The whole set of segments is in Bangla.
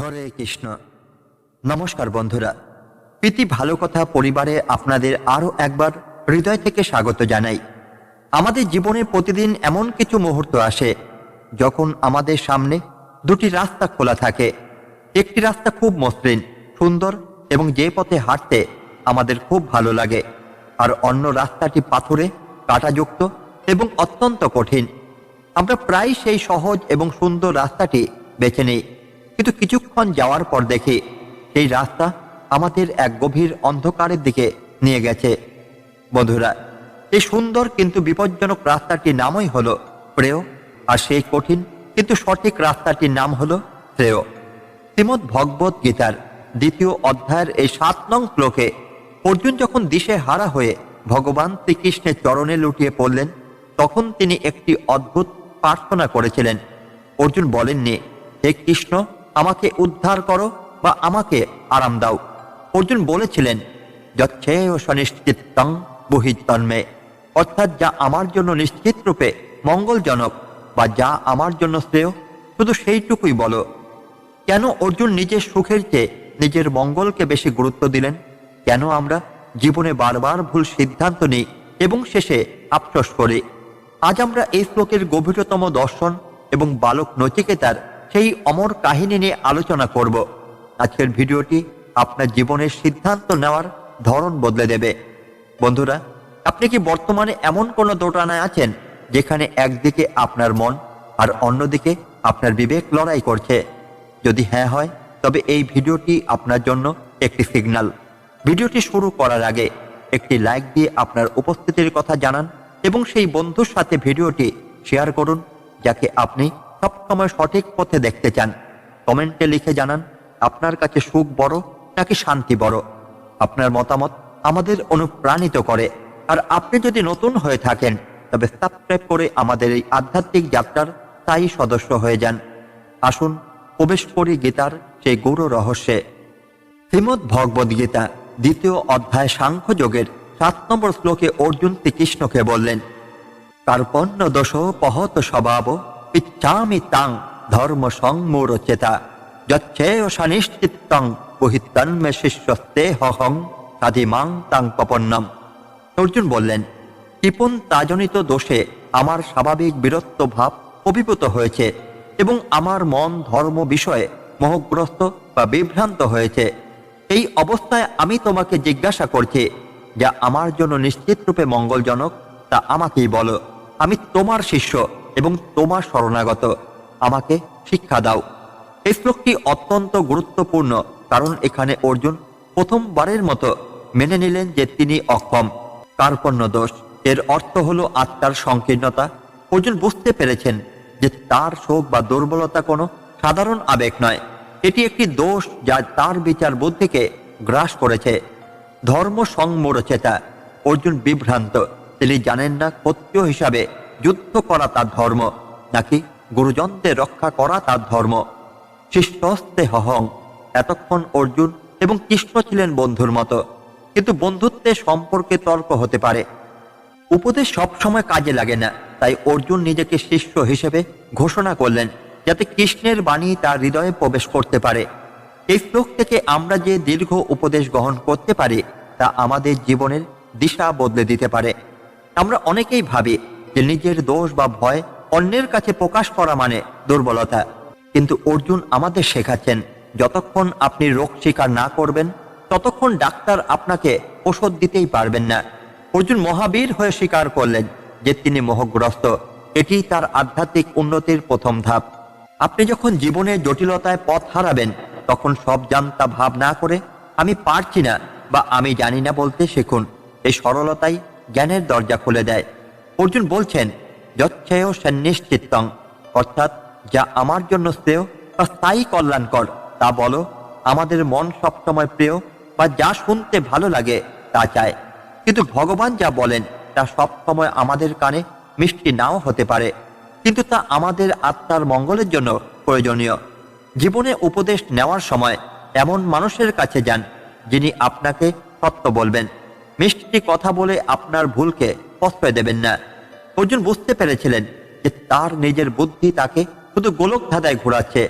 হরে কৃষ্ণ। নমস্কার বন্ধুরা, প্রীতি ভালো কথা পরিবারে আপনাদের আরও একবার হৃদয় থেকে স্বাগত জানাই। আমাদের জীবনে প্রতিদিন এমন কিছু মুহূর্ত আসে যখন আমাদের সামনে দুটি রাস্তা খোলা থাকে। একটি রাস্তা খুব মসৃণ, সুন্দর এবং যে পথে হাঁটতে আমাদের খুব ভালো লাগে, আর অন্য রাস্তাটি পাথুরে, কাঁটাযুক্ত এবং অত্যন্ত কঠিন। আমরা প্রায় সেই সহজ এবং সুন্দর রাস্তাটি বেছে নিই, কিন্তু কিছুক্ষণ যাওয়ার পর দেখি সেই রাস্তা আমাদের এক গভীর অন্ধকারের দিকে নিয়ে গেছে। বন্ধুরা, এই সুন্দর কিন্তু বিপজ্জনক রাস্তাটির নামই হলো প্রেয়, আর সেই কঠিন কিন্তু সঠিক রাস্তাটির নাম হলো শ্রেয়। শ্রীমদ্ ভগবত গীতার 2য় অধ্যায়ের এই 7 নং শ্লোকে অর্জুন যখন দিশে হারা হয়ে ভগবান শ্রীকৃষ্ণের চরণে লুটিয়ে পড়লেন, তখন তিনি একটি অদ্ভুত প্রার্থনা করেছিলেন। অর্জুন বলেননি, হে কৃষ্ণ, আমাকে উদ্ধার করো বা আমাকে আরাম দাও। অর্জুন বলেছিলেন, যচ্ছেয় সনিশ্চিত্তং বহিতন্মে, অর্থাৎ যা আমার জন্য নিশ্চিত রূপে মঙ্গলজনক বা যা আমার জন্য শ্রেয়, শুধু সেইটুকুই বলো। কেন অর্জুন নিজের সুখের চেয়ে নিজের মঙ্গলকে বেশি গুরুত্ব দিলেন? কেন আমরা জীবনে বারবার ভুল সিদ্ধান্ত নিই এবং শেষে আফসোস করি? আজ আমরা এই শ্লোকের গভীরতম দর্শন এবং বালক নচিকেতার সেই অমর কাহিনী নিয়ে আলোচনা করব। আজকের ভিডিওটি আপনার জীবনের সিদ্ধান্ত নেওয়ার ধরন বদলে দেবে। বন্ধুরা, আপনি কি বর্তমানে এমন কোনো দোটানায় আছেন যেখানে একদিকে আপনার মন আর অন্যদিকে আপনার বিবেক লড়াই করছে? যদি হ্যাঁ হয়, তবে এই ভিডিওটি আপনার জন্য একটি সিগন্যাল। ভিডিওটি শুরু করার আগে একটি লাইক দিয়ে আপনার উপস্থিতির কথা জানান এবং সেই বন্ধুর সাথে ভিডিওটি শেয়ার করুন যাকে আপনি সবসময় সঠিক পথে দেখতে চান। কমেন্টে লিখে জানান আপনার কাছে সুখ বড় নাকি শান্তি বড়। আপনার মতামত আমাদের অনুপ্রাণিত করে। আর আপনি যদি নতুন হয়ে থাকেন, তবে সাবস্ক্রাইব করে আমাদের এই আধ্যাত্মিক যাত্রার স্থায়ী সদস্য হয়ে যান। আসুন প্রবেশ করি গীতার সেই গৌর রহস্যে। শ্রীমদ্ ভগবদ গীতা 2য় অধ্যায় সাংখ্যযোগের 7 নম্বর শ্লোকে অর্জুন শ্রীকৃষ্ণকে বললেন, কার্পণ্য দোষ পহত স্বভাব ইচ্ছামি তাং ধর্ম সংমূরচেতা যচ্ছেয় সনিশ্চিত্তং বহিতন্মে শিষ্যস্তে হহং সাধিমাং তাং পপন্নম। অর্জুন বললেন, কৃপণ তাজনিত দোষে আমার স্বাভাবিক বীরত্ব ভাব অভিভূত হয়েছে এবং আমার মন ধর্ম বিষয়ে মোহগ্রস্ত বা বিভ্রান্ত হয়েছে। এই অবস্থায় আমি তোমাকে জিজ্ঞাসা করছি, যা আমার জন্য নিশ্চিত রূপে মঙ্গলজনক তা আমাকেই বলো। আমি তোমার শিষ্য এবং তোমার শরণাগত, আমাকে শিক্ষা দাও। এই শ্লোকটি অত্যন্ত গুরুত্বপূর্ণ, কারণ এখানে অর্জুন প্রথমবারের মতো মেনে নিলেন যে তিনি অক্ষম। কার্পণ্য দোষ এর অর্থ হলো আত্মার সংকীর্ণতা। অর্জুন বুঝতে পেরেছেন যে তার শোক বা দুর্বলতা কোনো সাধারণ আবেগ নয়, এটি একটি দোষ যা তার বিচার বুদ্ধিকে গ্রাস করেছে। ধর্ম সংমূরচেতা, অর্জুন বিভ্রান্ত। তিনি জানেন না ক্ষত্রিয় হিসাবে যুদ্ধ করা তার ধর্ম নাকি গুরুজনদের রক্ষা করা তার ধর্ম। শিষ্যস্তে হহং, এতক্ষণ অর্জুন এবং কৃষ্ণ ছিলেন বন্ধুর মতো, কিন্তু বন্ধুত্বের সম্পর্কে তর্ক হতে পারে। উপদেশ সবসময় কাজে লাগে না, তাই অর্জুন নিজেকে শিষ্য হিসেবে ঘোষণা করলেন, যাতে কৃষ্ণের বাণী তার হৃদয়ে প্রবেশ করতে পারে। এই শ্লোক থেকে আমরা যে দীর্ঘ উপদেশ গ্রহণ করতে পারি তা আমাদের জীবনের দিশা বদলে দিতে পারে। আমরা অনেকেই ভাবি যে নিজের দোষ বা ভয় অন্যের কাছে প্রকাশ করা মানে দুর্বলতা, কিন্তু অর্জুন আমাদের শেখাচ্ছেন, যতক্ষণ আপনি রোগ স্বীকার না করবেন ততক্ষণ ডাক্তার আপনাকে ওষুধ দিতেই পারবেন না। অর্জুন মহাবীর হয়ে স্বীকার করলেন যে তিনি মোহগ্রস্ত। এটি তার আধ্যাত্মিক উন্নতির প্রথম ধাপ। আপনি যখন জীবনের জটিলতায় পথ হারাবেন, তখন সব জানতা ভাব না করে আমি পারছি না বা আমি জানি না বলতে শিখুন। এই সরলতাই জ্ঞানের দরজা খুলে দেয়। অর্জুন বলছেন, যচ্ছেয় সন্নিশ্চিত্তং, অর্থাৎ যা আমার জন্য শ্রেয় বা স্থায়ী কল্যাণকর তা বলো। আমাদের মন সবসময় প্রিয় বা যা শুনতে ভালো লাগে তা চায়, কিন্তু ভগবান যা বলেন তা সবসময় আমাদের কানে মিষ্টি নাও হতে পারে, কিন্তু তা আমাদের আত্মার মঙ্গলের জন্য প্রয়োজনীয়। জীবনে উপদেশ নেওয়ার সময় এমন মানুষের কাছে যান যিনি আপনাকে সত্য বলবেন, মিষ্টি কথা বলে আপনার ভুলকে প্রশ্রয় দেবেন না। অর্জুন বুঝতে পেরেছিলেন যে তার নিজের বুদ্ধি তাকে শুধু গোলক ধাঁধায় ঘোরাচ্ছে,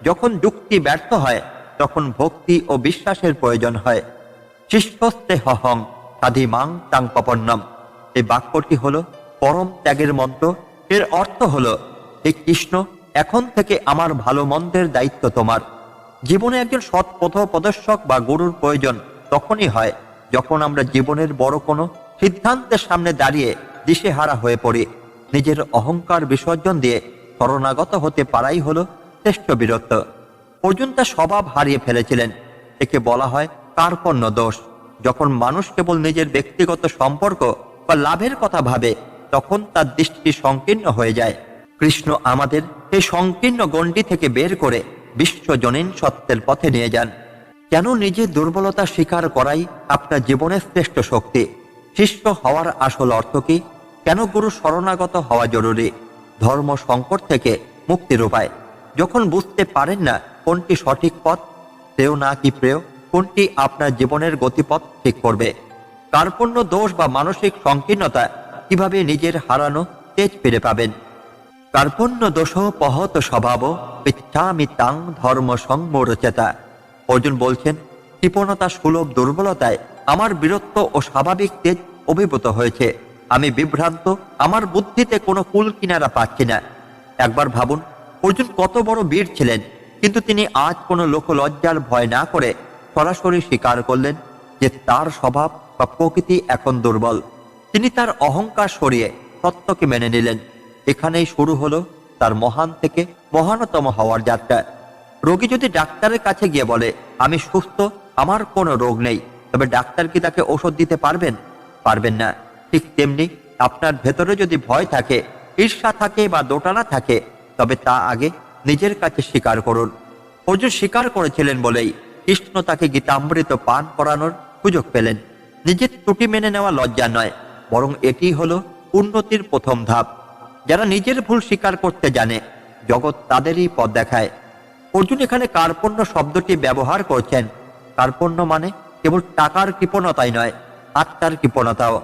যখন যুক্তি ব্যর্থ হয় তখন ভক্তি ও বিশ্বাসের প্রয়োজন হয়। শিষ্যস্তে হহং সাধিমাং তাং পপন্নম। এই বাক্যটি হলো পরম ত্যাগের মন্ত্র। এর অর্থ হলো, হে কৃষ্ণ, এখন থেকে আমার ভালো মন্দের দায়িত্ব তোমার। জীবনে একজন সৎ পথ প্রদর্শক বা গুরুর প্রয়োজন তখনই হয় যখন আমরা জীবনের বড় কোনো সিদ্ধান্তের সামনে দাঁড়িয়ে দিশেহারা হয়ে পড়ি। নিজের অহংকার বিসর্জন দিয়ে শরণাগত হতে পারাই হলো শ্রেষ্ঠ বীরত্ব। অর্জুন তার স্বভাব হারিয়ে ফেলেছিলেন। একে বলা হয় কার্পণ্য দোষ। যখন মানুষ কেবল নিজের ব্যক্তিগত সম্পর্ক বা লাভের কথা ভাবে তখন তার দৃষ্টি সংকীর্ণ হয়ে যায়। কৃষ্ণ আমাদের এই সংকীর্ণ গণ্ডি থেকে বের করে বিশ্বজনীন সত্যের পথে নিয়ে যান। কেন নিজের দুর্বলতা স্বীকার করাই আপনার জীবনের শ্রেষ্ঠ শক্তি? শিষ্য হওয়ার আসল অর্থ কি? কেন গুরু শরণাগত হওয়া জরুরি? ধর্ম সংকট থেকে মুক্তির উপায়। যখন বুঝতে পারেন না কোনটি সঠিক পথ, শ্রেয় না কি প্রেয়, কোনটি আপনার জীবনের গতিপথ ঠিক করবে, কার্পণ্য দোষ বা মানসিক সংকীর্ণতা কিভাবে নিজের হারানো তেজ ফিরে পাবেন? কার্পণ্য দোষ পহত স্বভাব পিচ্ছামি তাং ধর্ম সংমোরচেতা। অর্জুন বলছেন, কৃপণতা সুলভ দুর্বলতায় আমার বীরত্ব ও স্বাভাবিক তেজ অভিভূত হয়েছে। আমি বিভ্রান্ত, আমার বুদ্ধিতে কোনো কুল কিনারা পাচ্ছি না। একবার ভাবুন, অর্জুন কত বড় বীর ছিলেন, কিন্তু তিনি আজ কোনো লোকলজ্জার ভয় না করে সরাসরি স্বীকার করলেন যে তার স্বভাব বা প্রকৃতি এখন দুর্বল। তিনি তার অহংকার সরিয়ে সত্যকে মেনে নিলেন। এখানেই শুরু হলো তার মহান থেকে মহানতম হওয়ার যাত্রা। রোগী যদি ডাক্তারের কাছে গিয়ে বলে, আমি সুস্থ, আমার কোনো রোগ নেই, তবে ডাক্তার কি তাকে ওষুধ দিতে পারবেন? পারবেন না। ঠিক তেমনি আপনার ভেতরে যদি ভয় থাকে, ঈর্ষা থাকে বা দোটানা থাকে, তবে তা আগে নিজের কাছে স্বীকার করুন। অর্জুন স্বীকার করেছিলেন বলেই কৃষ্ণ তাকে গীতামৃত পান করানোর সুযোগ পেলেন। নিজের ত্রুটি মেনে নেওয়া লজ্জা নয়, বরং এটি হলো উন্নতির প্রথম ধাপ। যারা নিজের ভুল স্বীকার করতে জানে, জগৎ তাদেরই পথ দেখায়। অর্জুন এখানে কার্পণ্য শব্দটি ব্যবহার করছেন। কার্পণ্য মানে কেবল টাকার কৃপণতাই নয়, আত্মার কৃপণতাও।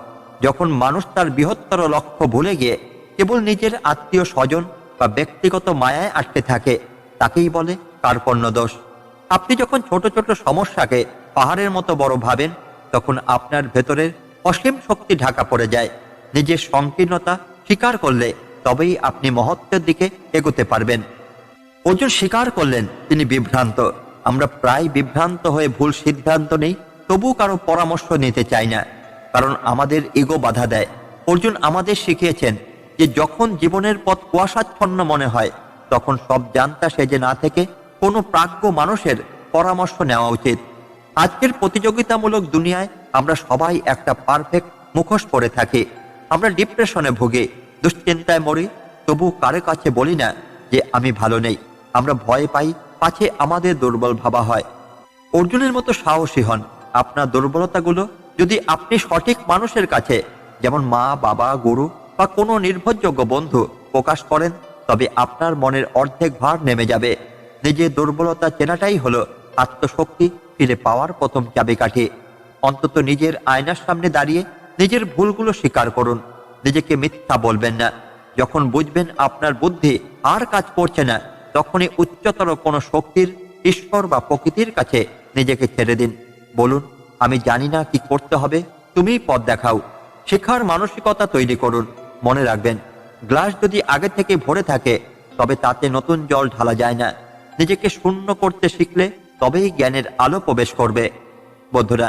যখন মানুষ তার বৃহত্তর লক্ষ্য ভুলে গিয়ে কেবল নিজের আত্মীয় স্বজন বা ব্যক্তিগত মায়ায় আটকে থাকে, তাকেই বলে কার্পণ্য দোষ। আপনি যখন ছোট ছোট সমস্যাকে পাহাড়ের মতো বড় ভাবেন, তখন আপনার ভেতরের অসীম শক্তি ঢাকা পড়ে যায়। নিজের সংকীর্ণতা স্বীকার করলে তবেই আপনি মহত্বের দিকে এগোতে পারবেন। অর্জুন স্বীকার করলেন তিনি বিভ্রান্ত। আমরা প্রায় বিভ্রান্ত হয়ে ভুল সিদ্ধান্ত নেই, তবু কারো পরামর্শ নিতে চাই না, কারণ আমাদের ইগো বাধা দেয়। অর্জুন আমাদের শিখিয়েছেন যে যখন জীবনের পথ কুয়াশাচ্ছন্ন মনে হয়, তখন সব জানতা সেজে না থেকে কোনো প্রাজ্ঞ মানুষের পরামর্শ নেওয়া উচিত। আজকের প্রতিযোগিতামূলক দুনিয়ায় আমরা সবাই একটা পারফেক্ট মুখোশ পরে থাকি। আমরা ডিপ্রেশনে ভুগি, দুশ্চিন্তায় মরি, তবু কারো কাছে বলি না যে আমি ভালো নেই। আমরা ভয় পাই পাছে আমাদের দুর্বল ভাবা হয়। অর্জুনের মতো সাহসী হন। আপনার দুর্বলতাগুলো যদি আপনি সঠিক মানুষের কাছে, যেমন মা, বাবা, গুরু বা কোনো নির্ভরযোগ্য বন্ধু প্রকাশ করেন, তবে আপনার মনের অর্ধেক ভার নেমে যাবে। নিজের দুর্বলতা চেনাটাই হলো আত্মশক্তি ফিরে পাওয়ার প্রথম চাবিকাঠি। অন্তত নিজের আয়নার সামনে দাঁড়িয়ে নিজের ভুলগুলো স্বীকার করুন। নিজেকে মিথ্যা বলবেন না। যখন বুঝবেন আপনার বুদ্ধি আর কাজ করছে না, তখনই উচ্চতর কোনো শক্তির, ঈশ্বর বা প্রকৃতির কাছে নিজেকে ছেড়ে দিন। বলুন, আমি জানি না কি করতে হবে, তুমিই পথ দেখাও। শেখার মানসিকতা তৈরি করুন। মনে রাখবেন, গ্লাস যদি আগে থেকে ভরে থাকে, তবে তাতে নতুন জল ঢালা যায় না। নিজেকে শূন্য করতে শিখলে তবেই জ্ঞানের আলো প্রবেশ করবে। বন্ধুরা,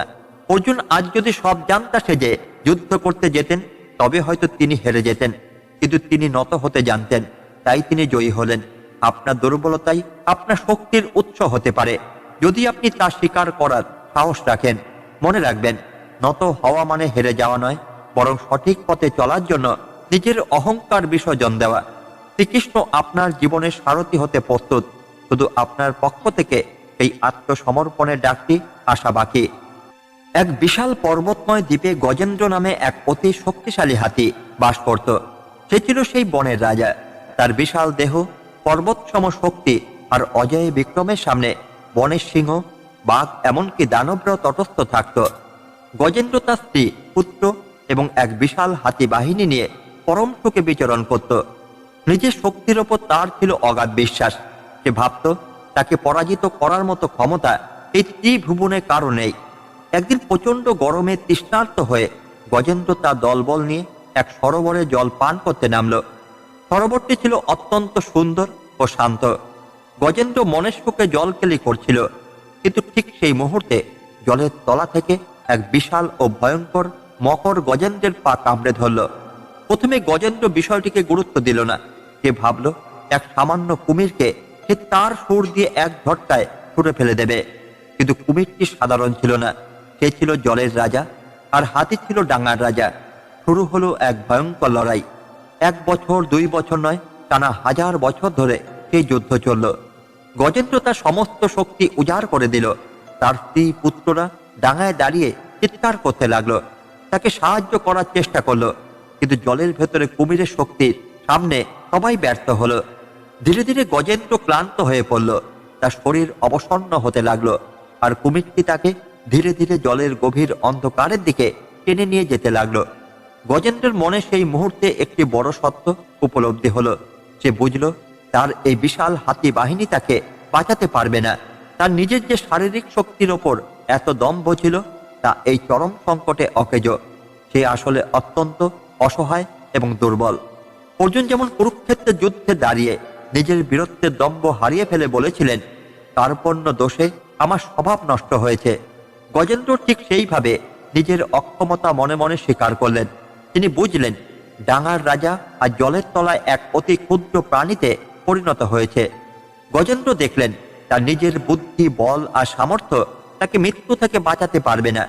অর্জুন আজ যদি সব জানতা সেজে যুদ্ধ করতে যেতেন, তবে হয়তো তিনি হেরে যেতেন, কিন্তু তিনি নত হতে জানতেন, তাই তিনি জয়ী হলেন। আপনার দুর্বলতাই আপনার শক্তির উৎস হতে পারে, যদি আপনি তা স্বীকার করার সাহস রাখেন। মনে রাখবেন, নত হওয়া মানে হেরে যাওয়া নয়, বরং সঠিক পথে চলার জন্য নিজের অহংকার বিসর্জন দেওয়া। শ্রীকৃষ্ণ আপনার জীবনের সারথি হতে প্রস্তুত, শুধু আপনার পক্ষ থেকে এই আত্মসমর্পণের ডাকটি আসা বাকি। এক বিশাল পর্বতময় দ্বীপে গজেন্দ্র নামে এক অতি শক্তিশালী হাতি বাস করত। সে ছিল সেই বনের রাজা। তার বিশাল দেহ, পর্বতসম শক্তি আর অজয় বিক্রমের সামনে বনের সিংহ, বাঘ, এমনকি দানবরাও তটস্থ থাকত। গজেন্দ্র তার স্ত্রী, পুত্র এবং এক বিশাল হাতি বাহিনী নিয়ে পরম সুখে বিচরণ করত। নিজের শক্তির ওপর তার ছিল অগাধ বিশ্বাস। সে ভাবত, তাকে পরাজিত করার মতো ক্ষমতা এই ত্রিভুবনে কারো নেই। একদিন প্রচন্ড গরমে তৃষ্ণার্ত হয়ে গজেন্দ্র তার দলবল নিয়ে এক সরোবরে জল পান করতে নামল। সরোবরটি ছিল অত্যন্ত সুন্দর ও শান্ত। গজেন্দ্র মনের সুখে জল কেলি করছিল, কিন্তু ঠিক সেই মুহূর্তে জলের তলা থেকে এক বিশাল ও ভয়ঙ্কর মকর গজেন্দ্রের পা কামড়ে ধরল। প্রথমে গজেন্দ্র বিষয়টিকে গুরুত্ব দিল না। সে ভাবল এক সামান্য কুমিরকে সে তার সুর দিয়ে এক ঝটকায় ছুঁড়ে ফেলে দেবে। কিন্তু কুমিরটি সাধারণ ছিল না, সে ছিল জলের রাজা, আর হাতি ছিল ডাঙার রাজা। শুরু হলো এক ভয়ঙ্কর লড়াই। 1 বছর 2 বছর নয়, টানা 1000 বছর ধরে সেই যুদ্ধ চলল। গজেন্দ্র তার সমস্ত শক্তি উজাড় করে দিল। তার স্ত্রী পুত্ররা ডাঙায় দাঁড়িয়ে চিৎকার করতে লাগলো, তাকে সাহায্য করার চেষ্টা করলো, কিন্তু জলের ভেতরে কুমিরের শক্তির সামনে সবাই ব্যর্থ হলো। ধীরে ধীরে গজেন্দ্র ক্লান্ত হয়ে পড়ল, তার শরীর অবসন্ন হতে লাগলো, আর কুমিরটি তাকে ধীরে ধীরে জলের গভীর অন্ধকারের দিকে টেনে নিয়ে যেতে লাগলো। গজেন্দ্রের মনে সেই মুহূর্তে একটি বড় সত্য উপলব্ধি হলো। সে বুঝল তার এই বিশাল হাতি বাহিনী তাকে বাঁচাতে পারবে না। তার নিজের যে শারীরিক শক্তির ওপর এত দম্ভ ছিল, তা এই চরম সংকটে অকেজো। সে আসলে অত্যন্ত অসহায় এবং দুর্বল। অর্জুন যেমন কুরুক্ষেত্রের যুদ্ধে দাঁড়িয়ে নিজের বীরত্বের দম্ভ হারিয়ে ফেলে বলেছিলেন, কার্পণ্য দোষে আমার স্বভাব নষ্ট হয়েছে, গজেন্দ্র ঠিক সেইভাবে নিজের অক্ষমতা মনে মনে স্বীকার করলেন। তিনি বুঝলেন ডাঙার রাজা আর জলের তলায় এক অতি ক্ষুদ্র প্রাণীতে পরিণত হয়েছে। গজেন্দ্র দেখলেন তার নিজের বুদ্ধি, বল আর সামর্থ্য তাকে মৃত্যু থেকে বাঁচাতে পারবে না।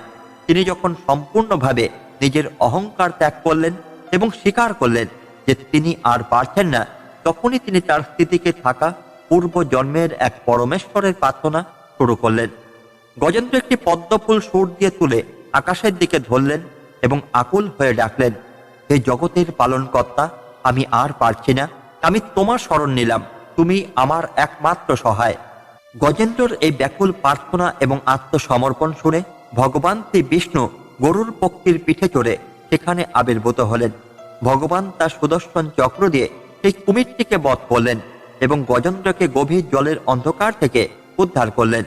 তিনি যখন সম্পূর্ণভাবে নিজের অহংকার ত্যাগ করলেন এবং স্বীকার করলেন যে তিনি আর পারছেন না, তখনই তিনি তার স্থিতিকে থাকা পূর্ব জন্মের এক পরমেশ্বরের প্রার্থনা শুরু করলেন। গজেন্দ্র একটি পদ্মফুল সুর দিয়ে তুলে আকাশের দিকে ধরলেন এবং আকুল হয়ে ডাকলেন, হে জগতের পালনকর্তা, আমি আর পারছি না, আমি তোমার শরণ নিলাম, তুমি আমার একমাত্র সহায়। গজেন্দ্রর এই ব্যাকুল প্রার্থনা এবং আত্মসমর্পণ শুনে ভগবান শ্রী বিষ্ণু গরুর পক্ষীর পিঠে চড়ে সেখানে আবির্ভূত হলেন। ভগবান তার সুদর্শন চক্র দিয়ে সেই কুমিরটিকে বধ করলেন এবং গজেন্দ্রকে গভীর জলের অন্ধকার থেকে উদ্ধার করলেন।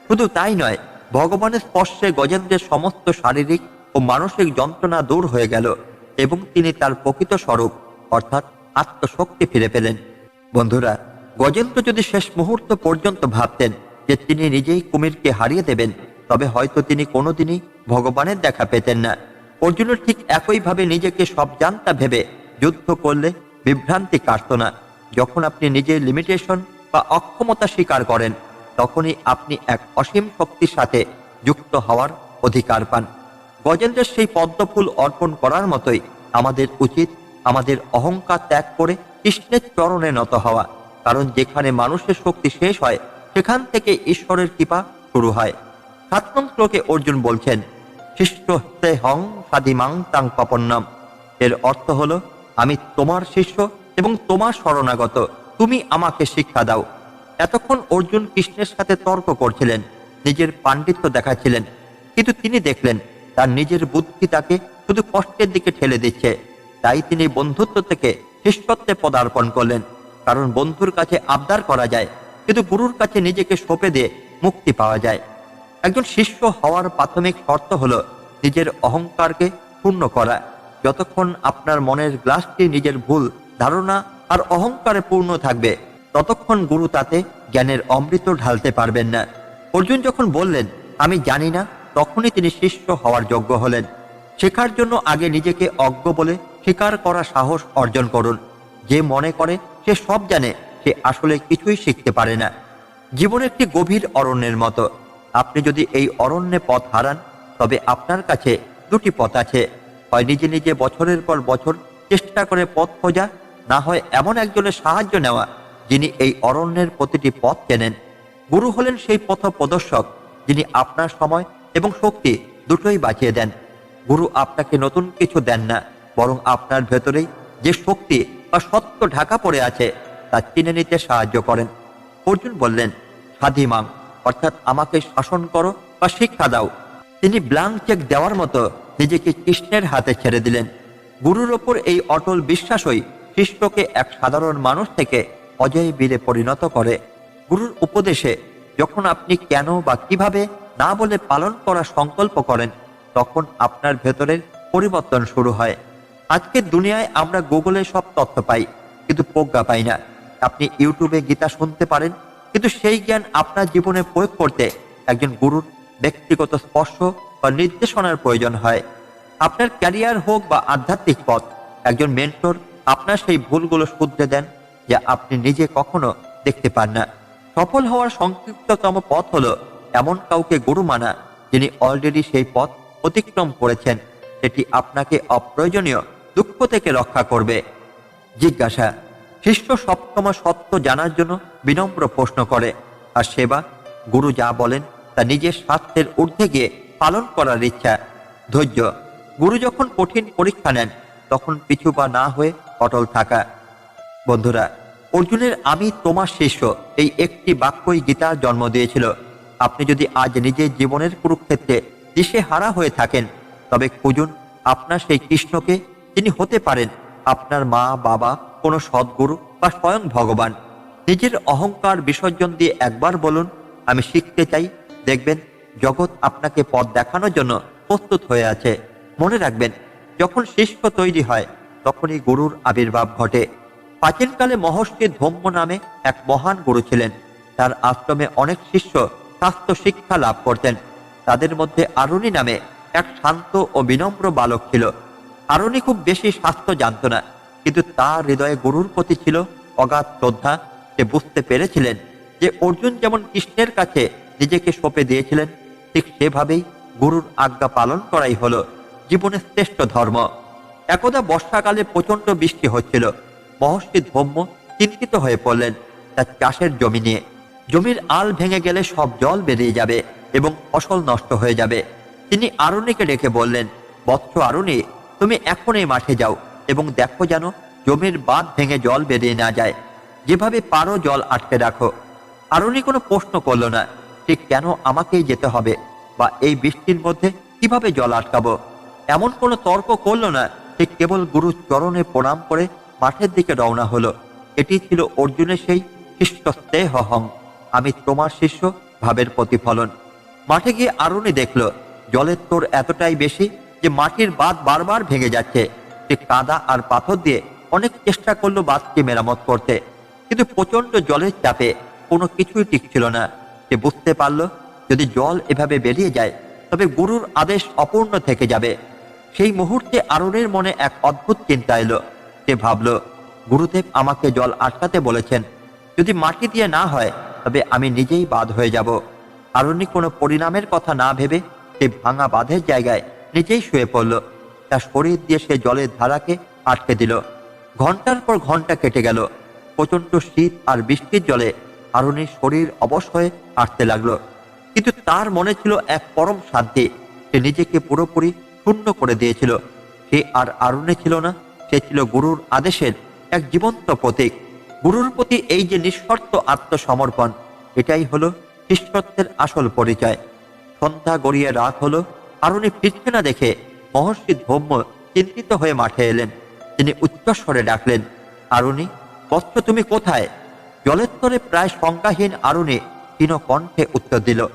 শুধু তাই নয়, ভগবানের স্পর্শে গজেন্দ্রের সমস্ত শারীরিক ও মানসিক যন্ত্রণা দূর হয়ে গেল এবং তিনি তার প্রকৃত স্বরূপ অর্থাৎ আত্মশক্তি ফিরে পেলেন। বন্ধুরা, গজেন্দ্র যদি শেষ মুহূর্ত পর্যন্ত ভাবতেন যে তিনি নিজেই কুমিরকে হারিয়ে দেবেন, তবে হয়তো তিনি কোনোদিনই ভগবানের দেখা পেতেন না। অর্জুনের ঠিক একইভাবে নিজেকে সব জানতা ভেবে যুদ্ধ করলে বিভ্রান্তি কাটত না। যখন আপনি নিজের লিমিটেশন বা অক্ষমতা স্বীকার করেন, তখনই আপনি এক অসীম শক্তির সাথে যুক্ত হওয়ার অধিকার পান। গজেন্দ্রের সেই পদ্মফুল অর্পণ করার মতোই আমাদের উচিত আমাদের অহংকার ত্যাগ করে কৃষ্ণের চরণে নত হওয়া। কারণ যেখানে মানুষের শক্তি শেষ হয়, সেখান থেকে ঈশ্বরের কৃপা শুরু হয়। 7 নং শ্লোকে অর্জুন বলছেন, শিষ্য তে হং সাধিমাং তাং পপন্নম। এর অর্থ হলো, আমি তোমার শিষ্য এবং তোমার শরণাগত, তুমি আমাকে শিক্ষা দাও। এতক্ষণ অর্জুন কৃষ্ণের সাথে তর্ক করছিলেন, নিজের পাণ্ডিত্য দেখাচ্ছিলেন, কিন্তু তিনি দেখলেন তার নিজের বুদ্ধি তাকে শুধু কষ্টের দিকে ঠেলে দিচ্ছে। তাই তিনি বন্ধুত্ব থেকে শিষ্যত্বে পদার্পণ করলেন। কারণ বন্ধুর কাছে আবদার করা যায়, কিন্তু গুরুর কাছে নিজেকে সঁপে দিয়ে মুক্তি পাওয়া যায়। একজন শিষ্য হওয়ার প্রাথমিক শর্ত হলো নিজের অহংকারকে পূর্ণ করা। যতক্ষণ আপনার মনের গ্লাসটি নিজের ভুল ধারণা আর অহংকারে পূর্ণ থাকবে, ততক্ষণ গুরু তাতে জ্ঞানের অমৃত ঢালতে পারবেন না। অর্জুন যখন বললেন, আমি জানি না, তখনই তিনি শিষ্য হওয়ার যোগ্য হলেন। শেখার জন্য আগে নিজেকে অজ্ঞ বলে স্বীকার করা সাহস অর্জন করুন। যে মনে করে সে সব জানে, সে আসলে কিছুই শিখতে পারে না। জীবন একটি গভীর অরণ্যের মতো। আপনি যদি এই অরণ্যে পথ হারান, তবে আপনার কাছে 2টি পথ আছে। হয় নিজে নিজে বছরের পর বছর চেষ্টা করে পথ খোঁজা, না হয় এমন একজনের সাহায্য নেওয়া যিনি এই অরণ্যের প্রতিটি পথ চেনেন। গুরু হলেন সেই পথ প্রদর্শক, যিনি আপনার সময় এবং শক্তি দুটোই বাঁচিয়ে দেন। গুরু আপনাকে নতুন কিছু দেন না, বরং আপনার ভেতরেই যে শক্তি বা সত্য ঢাকা পড়ে আছে তা চিনে নিতে সাহায্য করেন। অর্জুন বললেন, সাধিমাং অর্থাৎ আমাকে শাসন করো বা শিক্ষা দাও। তিনি ব্ল্যাঙ্ক চেক দেওয়ার মতো নিজেকে কৃষ্ণের হাতে ছেড়ে দিলেন। গুরুর ওপর এই অটল বিশ্বাসই শিষ্যকে এক সাধারণ মানুষ থেকে অজয় বীরে পরিণত করে। গুরুর উপদেশে যখন আপনি কেন বা কিভাবে না বলে পালন করার সংকল্প করেন, তখন আপনার ভেতরের পরিবর্তন শুরু হয়। আজকের দুনিয়ায় আমরা গুগলে সব তথ্য পাই, কিন্তু প্রজ্ঞা পাই না। আপনি ইউটিউবে গীতা শুনতে পারেন, কিন্তু সেই জ্ঞান আপনার জীবনে প্রয়োগ করতে একজন গুরুর ব্যক্তিগত স্পর্শ বা নির্দেশনার প্রয়োজন হয়। আপনার ক্যারিয়ার হোক বা আধ্যাত্মিক পথ, একজন মেন্টর আপনার সেই ভুলগুলো শুধরে দেন যা আপনি নিজে কখনো দেখতে পান না। সফল হওয়ার সংক্ষিপ্ততম পথ হলো এমন কাউকে গুরু মানা যিনি অলরেডি সেই পথ অতিক্রম করেছেন। সেটি আপনাকে অপ্রয়োজনীয় দুঃখ থেকে রক্ষা করবে। জিজ্ঞাসা: শিষ্য সবসময় সত্য জানার জন্য বিনম্র প্রশ্ন করে, আর সেবা, গুরু যা বলেন তা নিজের স্বার্থের ঊর্ধ্বে গিয়ে পালন করার ইচ্ছা। ধৈর্য: গুরু যখন কঠিন পরীক্ষা নেন তখন পিছু পা না হয়ে অটল থাকা। বন্ধুরা, অর্জুনের "আমি তোমার শিষ্য" এই একটি বাক্যই গীতার জন্ম দিয়েছিল। আপনি যদি আজ নিজের জীবনের কুরুক্ষেত্রে দিশেহারা হয়ে থাকেন, তবে খুঁজুন আপনার সেই কৃষ্ণকে, যিনি হতে পারেন আপনার মা, বাবা, কোনো সদ্গুরু বা স্বয়ং ভগবান। নিজের অহংকার বিসর্জন দিয়ে একবার বলুন, "আমি শিখতে চাই"। দেখবেন জগৎ আপনাকে পথ দেখানোর জন্য প্রস্তুত হয়ে আছে। মনে রাখবেন, যখন শিষ্য তৈরি হয় তখনই গুরুর আবির্ভাব ঘটে। প্রাচীনকালে মহর্ষি ধম্ম নামে এক মহান গুরু ছিলেন। তার আশ্রমে অনেক শিষ্য শাস্ত্র শিক্ষা লাভ করতেন। তাদের মধ্যে আরুণি নামে এক শান্ত ও বিনম্র বালক ছিল। আরুণি খুব বেশি শাস্ত্র জানত না, কিন্তু তার হৃদয়ে গুরুর প্রতি ছিল অগাধ শ্রদ্ধা। সে বুঝতে পেরেছিলেন যে অর্জুন যেমন কৃষ্ণের কাছে নিজেকে সঁপে দিয়েছিলেন, ঠিক সেভাবেই গুরুর আজ্ঞা পালন করাই হলো জীবনের শ্রেষ্ঠ ধর্ম। একদা বর্ষাকালে প্রচন্ড বৃষ্টি হচ্ছিল। মহর্ষি ধম্ম চিন্তিত হয়ে পড়লেন তার চাষের জমি নিয়ে। জমির আল ভেঙে গেলে সব জল বেরিয়ে যাবে এবং ফসল নষ্ট হয়ে যাবে। তিনি আরুণিকে ডেকে বললেন, "বৎস আরুণি, তুমি এখন এই মাঠে যাও এবং দেখো যেন জমির বাঁধ ভেঙে জল বেরিয়ে না যায়। যেভাবে পারো জল আটকে রাখো।" আরুণি কোনো প্রশ্ন করল না, ঠিক কেন আমাকেই যেতে হবে, বা এই বৃষ্টির মধ্যে কিভাবে জল আটকাবো। এমন কোনো তর্ক করল না, ঠিক কেবল গুরুর চরণে প্রণাম করে মাঠের দিকে রওনা হলো। এটি ছিল অর্জুনের সেই শিষ্যস্তেহং, "আমি তোমার শিষ্য" ভাবের প্রতিফলন। মাঠে গিয়ে আরুণি দেখল জলের তোর এতটাই বেশি যে মাটির বাঁধ বারবার ভেঙে যাচ্ছে। সে কাদা আর পাথর দিয়ে অনেক চেষ্টা করলো বাঁধকে মেরামত করতে, কিন্তু প্রচন্ড জলের চাপে কোনো কিছুই টিকছিল না। সে বুঝতে পারল যদি জল এভাবে বেরিয়ে যায় তবে গুরুর আদেশ অপূর্ণ থেকে যাবে। সেই মুহূর্তে আরুণির মনে এক অদ্ভুত চিন্তা এলো। সে ভাবল, গুরুদেব আমাকে জল আটকাতে বলেছেন, যদি মাটি দিয়ে না হয় তবে আমি নিজেই বাঁধ হয়ে যাব। আরুণি কোনো পরিণামের কথা না ভেবে সেই ভাঙা বাঁধের জায়গায় নিজেই শুয়ে পড়ল। তার শরীর দিয়ে সে জলের ধারাকে আটকে দিল। ঘন্টার পর ঘন্টা কেটে গেল। প্রচন্ড শীত আর বৃষ্টির জলে আরুণির শরীর অবশ হয়ে আসতে লাগলো, কিন্তু তার মনে ছিল এক পরম শান্তি। সে নিজেকে পুরোপুরি শূন্য করে দিয়েছিল। সে আর আরুণি ছিল না, সে ছিল গুরুর আদেশের এক জীবন্ত প্রতীক। গুরুর প্রতি এই যে নিঃশর্ত আত্মসমর্পণ, এটাই হলো শিষ্যত্বের আসল পরিচয়। সন্ধ্যা গড়িয়ে রাত হলো। আরুণি ফিরছে না দেখে মহর্ষি ধম্ম চিন্তিত হয়ে মাঠে এলেন। তিনি উচ্চস্বরে ডাকলেন, "আরুণি, বৎস তুমি কোথায়?" জলের তরে প্রায় সংজ্ঞাহীন আরুণি ক্ষীণ কণ্ঠে উত্তর দিল,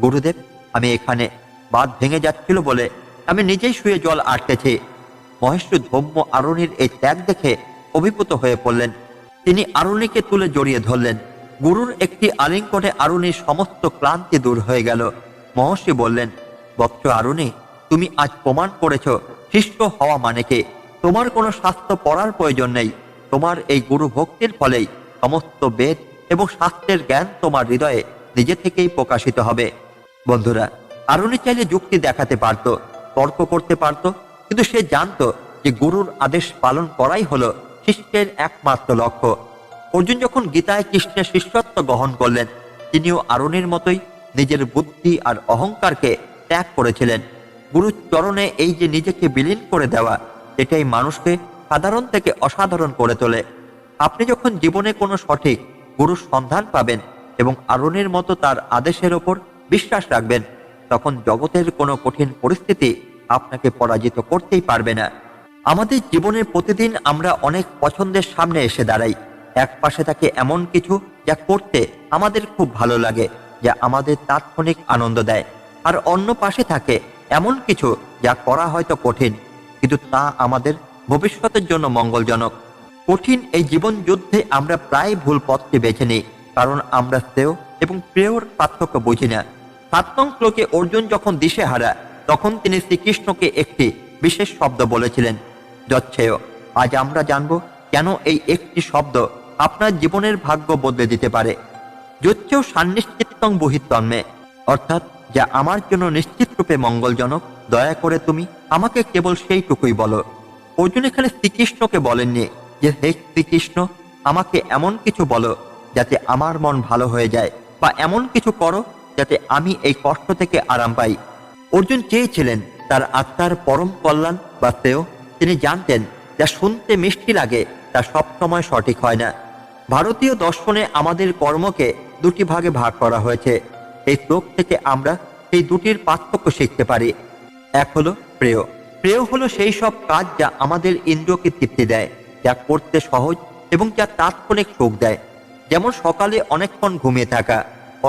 "গুরুদেব, আমি এখানে। বাঁধ ভেঙে যাচ্ছিল বলে আমি নিজেই শুয়ে জল আটকেছি।" মহেশ্ব ধম্ম আরুণির এই ত্যাগ দেখে অভিভূত হয়ে পড়লেন। তিনি আরুণিকে তুলে জড়িয়ে ধরলেন। গুরুর একটি আলিঙ্গনে আরুণির সমস্ত ক্লান্তি দূর হয়ে গেল। মহর্ষি বললেন, "বৎস আরুণি, তুমি আজ প্রমাণ করেছ শিষ্য হওয়া মানে কি। তোমার কোনো শাস্ত্র পড়ার প্রয়োজন নেই। তোমার এই গুরু ভক্তির ফলেই সমস্ত বেদ এবং শাস্ত্রের জ্ঞান তোমার হৃদয়ে নিজে থেকেই প্রকাশিত হবে।" বন্ধুরা, আরুণি চাইলে যুক্তি দেখাতে পারত, তর্ক করতে পারত, কিন্তু সে জানত যে গুরুর আদেশ পালন করাই হলো শিষ্যের একমাত্র লক্ষ্য। অর্জুন যখন গীতায় কৃষ্ণের শিষ্যত্ব গ্রহণ করলেন, তিনিও আরুণির মতোই নিজের বুদ্ধি আর অহংকারকে ত্যাগ করেছিলেন। গুরুর চরণে এই যে নিজেকে বিলীন করে দেওয়া, এটাই মানুষকে সাধারণ থেকে অসাধারণ করে তোলে। আপনি যখন জীবনে কোনো সঠিক গুরুর সন্ধান পাবেন এবং আরুণির মতো তার আদেশের ওপর বিশ্বাস রাখবেন, তখন জগতের কোনো কঠিন পরিস্থিতি আপনাকে পরাজিত করতেই পারবে না। আমাদের জীবনে প্রতিদিন আমরা অনেক পছন্দের সামনে এসে দাঁড়াই, এক পাশে থাকে এমন কিছু যা করতে আমাদের খুব ভালো লাগে, যা আমাদের তাৎক্ষণিক আনন্দ দেয়, আর অন্য পাশে থাকে এমন কিছু যা করা হয়তো কঠিন, কিন্তু তা আমাদের ভবিষ্যতের জন্য মঙ্গলজনক। কঠিন এই জীবন যুদ্ধে আমরা প্রায় ভুল পথটি বেছে নিই, কারণ আমরা শ্রেয় এবং প্রেয়র পার্থক্য বুঝি না। 7 নং শ্লোকে অর্জুন যখন দিশেহারা, তখন তিনি শ্রীকৃষ্ণকে একটি বিশেষ শব্দ বলেছিলেন, যচ্ছেয়। আজ আমরা জানব কেন এই একটি শব্দ আপনার জীবনের ভাগ্য বদলে দিতে পারে। যচ্ছেয় সান্নিশ্চিত্তং বহিত্তন্মে, অর্থাৎ যা আমার জন্য নিশ্চিত রূপে মঙ্গলজনক, দয়া করে তুমি আমাকে কেবল সেইটুকুই বলো। অর্জুন এখানে শ্রীকৃষ্ণকে বলেননি যে হে শ্রীকৃষ্ণ, আমাকে এমন কিছু বলো যাতে আমার মন ভালো হয়ে যায়, বা এমন কিছু করো যাতে আমি এই কষ্ট থেকে আরাম পাই। অর্জুন চেয়েছিলেন তার আত্মার পরম কল্যাণ বা শ্রেয়। তিনি জানতেন যা শুনতে মিষ্টি লাগে তা সবসময় সঠিক হয় না। ভারতীয় দর্শনে আমাদের কর্মকে দুটি ভাগে ভাগ করা হয়েছে। এই শ্লোক থেকে আমরা সেই দুটির পার্থক্য শিখতে পারি। এক হলো প্রেয়। প্রেয় হলো সেই সব কাজ যা আমাদের ইন্দ্রিয়কে তৃপ্তি দেয়, যা করতে সহজ এবং যা তাৎক্ষণিক সুখ দেয়। যেমন সকালে অনেকক্ষণ ঘুমিয়ে থাকা,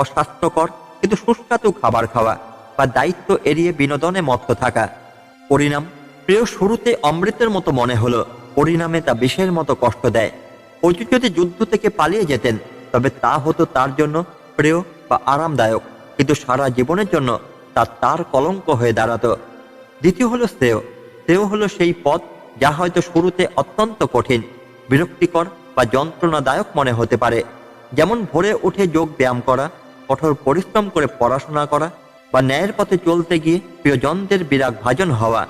অস্বাস্থ্যকর কিন্তু সুস্বাদু খাবার খাওয়া, বা দায়িত্ব এড়িয়ে বিনোদনে মত্ত থাকা। পরিণাম, প্রেয় শুরুতে অমৃতের মতো মনে হলো, পরিণামে তা বিষের মতো কষ্ট দেয়। অর্জুন যদি যুদ্ধ থেকে পালিয়ে যেতেন, তবে তা হতো তার জন্য প্রেয় বা আরামদায়ক, কিন্তু সারা জীবনের জন্য তা তার কলঙ্ক হয়ে দাঁড়াতো। দ্বিতীয় হলো শ্রেয়। শ্রেয় হলো সেই পথ যা হয়তো শুরুতে অত্যন্ত কঠিন, বিরক্তিকর বা যন্ত্রণাদায়ক মনে হতে পারে। যেমন ভোরে উঠে যোগ ব্যায়াম করা, কঠোর পরিশ্রম করে পড়াশোনা করা, বা ন্যায়ের পথে চলতে গিয়ে প্রিয়জনদের বিরাগ ভাজন হওয়া।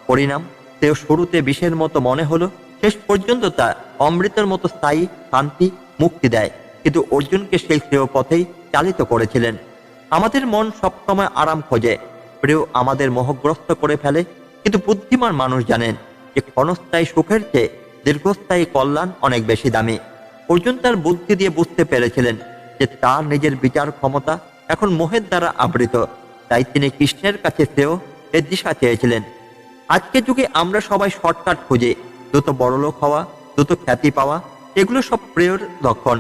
পরিণাম, শ্রেয় শুরুতে বিষের মতো মনে হলো, শেষ পর্যন্ত তা অমৃতের মতো স্থায়ী শান্তি, মুক্তি দেয়। কিন্তু অর্জুনকে সেই শ্রেয় পথেই চালিত করেছিলেন। আমাদের মন সবসময় আরাম খোঁজে, প্রেয় আমাদের মোহগ্রস্ত করে ফেলে। কিন্তু বুদ্ধিমান মানুষ জানেন যে ক্ষণস্থায়ী সুখের চেয়ে দীর্ঘস্থায়ী কল্যাণ অনেক বেশি দামি। অর্জুন তার বুদ্ধি দিয়ে বুঝতে পেরেছিলেন যে তার নিজের বিচার ক্ষমতা এখন মোহের দ্বারা আবৃত, তাই তিনি কৃষ্ণের কাছে শ্রেয় এর দিশা চেয়েছিলেন। আজকের যুগে আমরা সবাই শর্টকাট খুঁজে, দ্রুত বড়লোক হওয়া, দ্রুত খ্যাতি পাওয়া, এগুলো সব প্রেয়র লক্ষণ।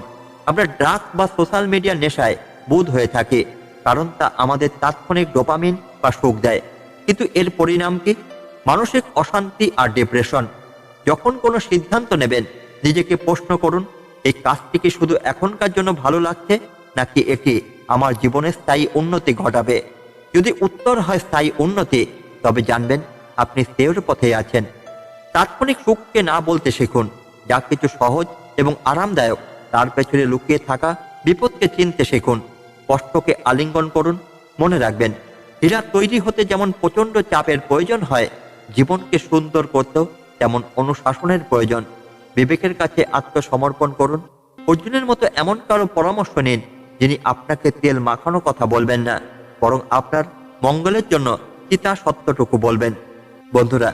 আমরা ড্রাগস বা সোশ্যাল মিডিয়ার নেশায় বুঁদ হয়ে থাকি, কারণ তা আমাদের তাৎক্ষণিক ডোপামিন বা সুখ দেয়। কিন্তু এর পরিণাম কি? মানসিক অশান্তি আর ডিপ্রেশন। যখন কোনো সিদ্ধান্ত নেবেন, নিজেকে প্রশ্ন করুন, এই কাজটি কি শুধু এখনকার জন্য ভালো লাগছে, নাকি এটি আমার জীবনে স্থায়ী উন্নতি ঘটাবে? যদি উত্তর হয় স্থায়ী উন্নতি, তবে জানবেন আপনি শ্রেয়র পথে আছেন। তাৎক্ষণিক সুখকে না বলতে শিখুন। যা কিছু সহজ এবং আরামদায়ক, তার পেছনে লুকিয়ে থাকা বিপদকে চিনতে শিখুন। কষ্টকে আলিঙ্গন করুন। মনে রাখবেন, হীরা তৈরি হতে যেমন প্রচন্ড চাপের প্রয়োজন হয়, জীবনকে সুন্দর করতেও তেমন অনুশাসনের প্রয়োজন। বিবেকের কাছে আত্মসমর্পণ করুন। অর্জুনের মতো এমন কারো পরামর্শ নিন, যিনি আপনাকে তেল মাখানো কথা বলবেন না, বরং আপনার মঙ্গলের জন্য চিতা সত্যটুকু বলবেন। বন্ধুরা,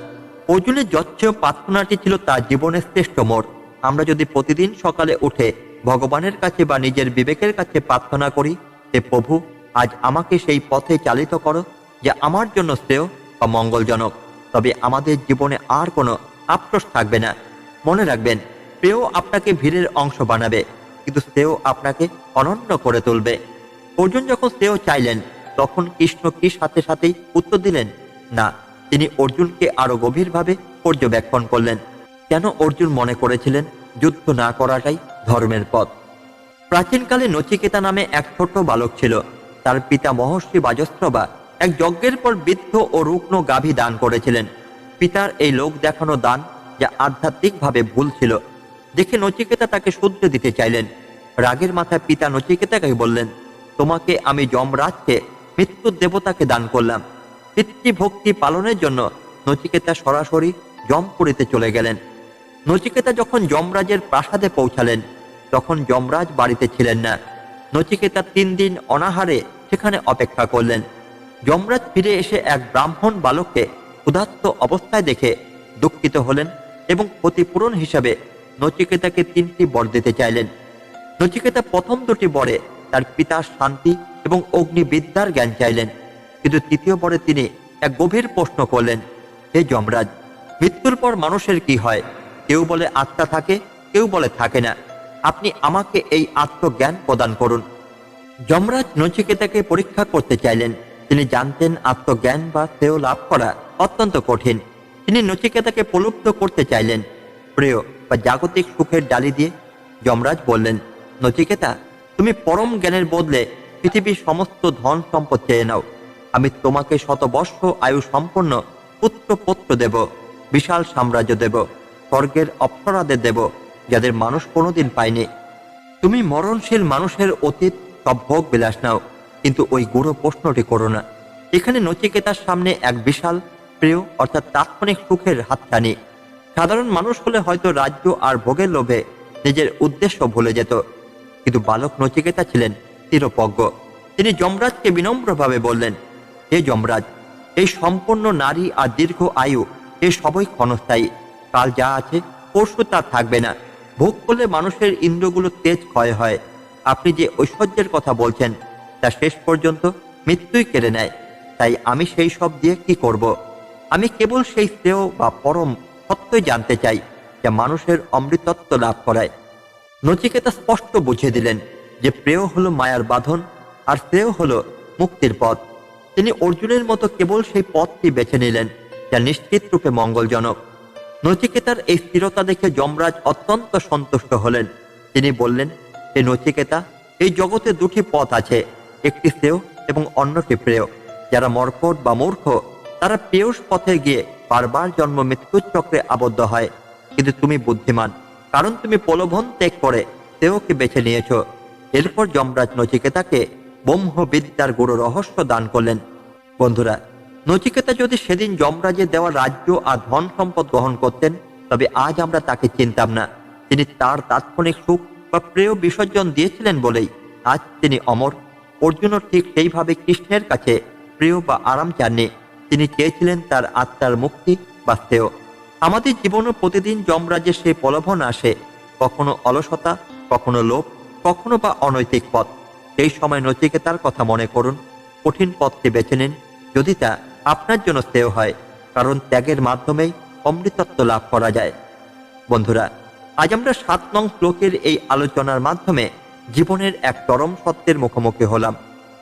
অর্জুনের যচ্ছেয় প্রার্থনাটি ছিল তার জীবনের শ্রেষ্ঠ মোড়। আমরা যদি প্রতিদিন সকালে উঠে ভগবানের কাছে বা নিজের বিবেকের কাছে প্রার্থনা করি, হে প্রভু, আজ আমাকে সেই পথে চালিত করো যা আমার জন্য শ্রেয় বা মঙ্গলজনক, তবে আমাদের জীবনে আর কোনো আফসোস থাকবে না। মনে রাখবেন, প্রেয় আপনাকে ভিড়ের অংশ বানাবে, কিন্তু শ্রেয় আপনাকে অনন্য করে তুলবে। অর্জুন যখন শ্রেয় চাইলেন, তখন কৃষ্ণ কি সাথে সাথেই উত্তর দিলেন? না, তিনি অর্জুনকে আরো গভীরভাবে পর্যবেক্ষণ করলেন। কেন অর্জুন মনে করেছিলেন যুদ্ধ না করাটাই ধর্মের পথ? প্রাচীনকালে নচিকেতা নামে এক ছোট্ট বালক ছিল। তার পিতা মহর্ষি বাজস্রবা এক যজ্ঞের পর বৃদ্ধ ও রুগ্ন গাভী দান করেছিলেন। পিতার এই লোক দেখানো দান, যা আধ্যাত্মিকভাবে ভুল ছিল, দেখে নচিকেতা তাকে শুধরে দিতে চাইলেন। রাগের মাথায় পিতা নচিকেতাকে বললেন, তোমাকে আমি যমরাজকে, মৃত্যুর দেবতাকে দান করলাম। পিতৃভক্তি পালনের জন্য নচিকেতা সরাসরি যমপুরীতে চলে গেলেন। নচিকেতা যখন যমরাজের প্রাসাদে পৌঁছালেন, তখন যমরাজ বাড়িতে ছিলেন না। নচিকেতা 3 দিন অনাহারে সেখানে অপেক্ষা করলেন। যমরাজ ফিরে এসে এক ব্রাহ্মণ বালককে ক্ষুধার্ত অবস্থায় দেখে দুঃখিত হলেন এবং ক্ষতিপূরণ হিসাবে নচিকেতাকে 3টি বর দিতে চাইলেন। নচিকেতা প্রথম 2টি বরে তার পিতার শান্তি এবং অগ্নিবিদ্যার জ্ঞান চাইলেন, কিন্তু 3য় বরে তিনি এক গভীর প্রশ্ন করলেন, হে যমরাজ, মৃত্যুর পর মানুষের কি হয়? কেউ বলে আত্মা থাকে, কেউ বলে থাকে না। আপনি আমাকে এই আত্মজ্ঞান প্রদান করুন। যমরাজ নচিকেতাকে পরীক্ষা করতে চাইলেন। তিনি জানতেন আত্মজ্ঞান বা শ্রেয় লাভ করা অত্যন্ত কঠিন। তিনি নচিকেতাকে প্রলুব্ধ করতে চাইলেন প্রিয় বা জাগতিক সুখের ডালি দিয়ে। যমরাজ বললেন, নচিকেতা, তুমি পরম জ্ঞানের বদলে পৃথিবীর সমস্ত ধন সম্পদ চেয়ে নাও। আমি তোমাকে শতবর্ষ আয়ু সম্পন্ন পুত্র পৌত্র দেব, বিশাল সাম্রাজ্য দেব, স্বর্গের অপ্সরাদের দেব, যাদের মানুষ কোনোদিন পায়নি। তুমি মরণশীল মানুষের অতীত সব ভোগ বিলাস নাও, কিন্তু ওই গুরু প্রশ্নটি করো না। এখানে নচিকেতার সামনে এক বিশাল প্রিয় অর্থাৎ তাৎক্ষণিক সুখের হাতছানি। সাধারণ মানুষ হলে হয়তো রাজ্য আর ভোগের লোভে নিজের উদ্দেশ্য ভুলে যেত, কিন্তু বালক নচিকেতা ছিলেন চিরপজ্ঞ। তিনি যমরাজকে বিনম্রভাবে বললেন, হে যমরাজ, এই সম্পূর্ণ নারী আর দীর্ঘ আয়ু এ সবই ক্ষণস্থায়ী। কাল যা আছে পরশু তা থাকবে না। ভোগ করলে মানুষের ইন্দ্রগুলো তেজ ক্ষয় হয়। আপনি যে ঐশ্বর্যের কথা বলছেন তা শেষ পর্যন্ত মৃত্যুই কেড়ে নেয়। তাই আমি সেই সব দিয়ে কি করব? আমি কেবল সেই শ্রেয় বা পরম সত্যই জানতে চাই, যা মানুষের অমৃতত্ব লাভ করায়। নচিকেতা স্পষ্ট বুঝিয়ে দিলেন যে প্রেয় হলো মায়ার বাঁধন আর শ্রেয় হলো মুক্তির পথ। তিনি অর্জুনের মতো কেবল সেই পথটি বেছে নিলেন যা নিশ্চিত রূপে মঙ্গলজনক। নচিকেতার এই স্থিরতা দেখে যমরাজ অত্যন্ত সন্তুষ্ট হলেন। তিনি বললেন, হে নচিকেতা, এই জগতে দুটি পথ আছে, একটি শ্রেয় এবং অন্যটি প্রেয়। যারা মর্কট বা মূর্খ তারা প্রেয়স পথে গিয়ে বারবার জন্ম মৃত্যুর চক্রে আবদ্ধ হয়। কিন্তু তুমি বুদ্ধিমান, কারণ তুমি প্রলোভন ত্যাগ করে শ্রেয়কে বেছে নিয়েছ। এরপর যমরাজ নচিকেতাকে ব্রহ্মবিদ্যার গুরু রহস্য দান করলেন। বন্ধুরা, নচিকেতা যদি সেদিন যমরাজের দেওয়া রাজ্য আর ধন সম্পদ গ্রহণ করতেন, তবে আজ আমরা তাকে চিনতাম না। তিনি তার তাৎক্ষণিক সুখ বা প্রেয় বিসর্জন দিয়েছিলেন বলেই আজ তিনি অমর। অর্জুনও ঠিক সেইভাবে কৃষ্ণের কাছে প্রিয় বা আরাম চাননি। তিনি চেয়েছিলেন তার আত্মার মুক্তি বা শ্রেয়। আমাদের জীবনে প্রতিদিন যমরাজের সেই প্রলোভন আসে, কখনো অলসতা, কখনো লোভ, কখনো বা অনৈতিক পথ। সেই সময় নচিকেতার কথা মনে করুন, কঠিন পথকে বেছে নিন, যদি তা আপনার জন্য শ্রেয় হয়, কারণ ত্যাগের মাধ্যমেই অমৃতত্ব লাভ করা যায়। বন্ধুরা, আজ আমরা 7 নং শ্লোকের এই আলোচনার মাধ্যমে জীবনের এক চরম সত্যের মুখোমুখি হলাম।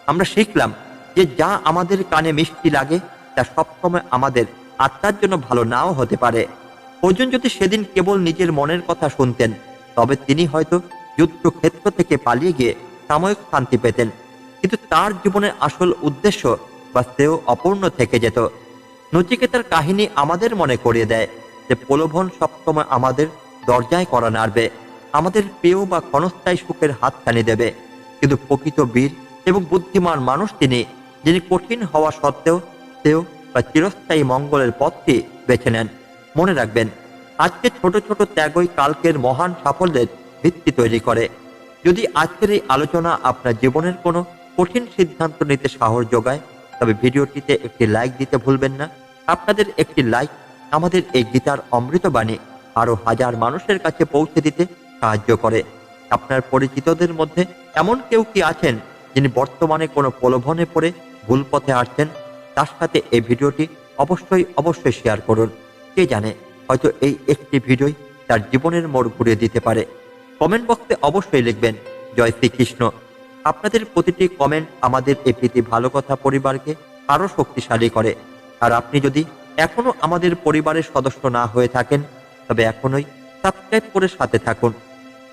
আমরা শিখলাম যে যা আমাদের কানে মিষ্টি লাগে তা সবসময় আমাদের আত্মার জন্য ভালো নাও হতে পারে। অর্জুন যদি সেদিন কেবল নিজের মনের কথা শুনতেন, তবে তিনি হয়তো যুদ্ধক্ষেত্র থেকে পালিয়ে গিয়ে সাময়িক শান্তি পেতেন, কিন্তু তার জীবনের আসল উদ্দেশ্য বা শ্রেয় অপূর্ণ থেকে যেত। নচিকেতার কাহিনী আমাদের মনে করিয়ে দেয় যে প্রলোভন সবসময় আমাদের দরজায় করা নাড়বে, আমাদের প্রিয় বা ক্ষণস্থায়ী সুখের হাতছানি দেবে। কিন্তু প্রকৃত বীর এবং বুদ্ধিমান মানুষ তিনি, যিনি কঠিন হওয়া সত্ত্বেও শ্রেয় বা চিরস্থায়ী মঙ্গলের পথটি বেছে নেন। মনে রাখবেন, আজকে ছোট ছোট ত্যাগই কালকের মহান সাফল্যের ভিত্তি তৈরি করে। যদি আজকের এই আলোচনা আপনার জীবনের কোনো কঠিন সিদ্ধান্ত নিতে সাহস যোগায়, তবে ভিডিওটিতে একটি লাইক দিতে ভুলবেন না। আপনাদের একটি লাইক আমাদের এই গীতার অমৃতবাণী আরো হাজার মানুষের কাছে পৌঁছে দিতে সাহায্য করে। আপনার পরিচিতদের মধ্যে এমন কেউ কি আছেন যিনি বর্তমানে কোনো প্রলোভনে পড়ে ভুল পথে আসছেন? তার সাথে এই ভিডিওটি অবশ্যই শেয়ার করুন। কে জানে, হয়তো এই একটি ভিডিওই তার জীবনের মোড় ঘুরিয়ে দিতে পারে। কমেন্ট বক্সে অবশ্যই লিখবেন জয় শ্রীকৃষ্ণ। আপনাদের প্রতিটি কমেন্ট আমাদের এই প্রীতি ভালো কথা পরিবারকে আরো শক্তিশালী করে। আর আপনি যদি এখনো আমাদের পরিবারের সদস্য না হয়ে থাকেন, তবে এখনোই সাবস্ক্রাইব করে সাথে থাকুন।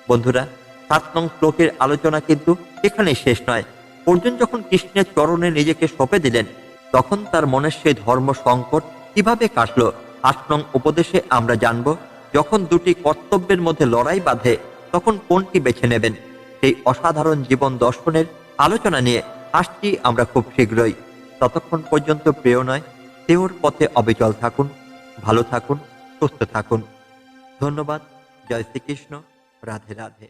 বন্ধুরা, 7 নং শ্লোকের আলোচনা কিন্তু এখানেই শেষ নয়। অর্জুন যখন কৃষ্ণের চরণে নিজেকে সঁপে দিলেন, তখন তার মনের সেই ধর্ম সংকট কিভাবে কাটলো। 8 নং উপদেশে আমরা জানব, যখন দুটি কর্তব্যের মধ্যে লড়াই বাঁধে, তখন কোনটি বেছে নেবেন। সেই অসাধারণ জীবন দর্শনের আলোচনা নিয়ে আসছি আমরা খুব শীঘ্রই। ততক্ষণ পর্যন্ত প্রিয় নয়, শ্রেয়র পথে অবিচল থাকুন, ভালো থাকুন, সুস্থ থাকুন। ধন্যবাদ। জয় শ্রীকৃষ্ণ। রাধে রাধে।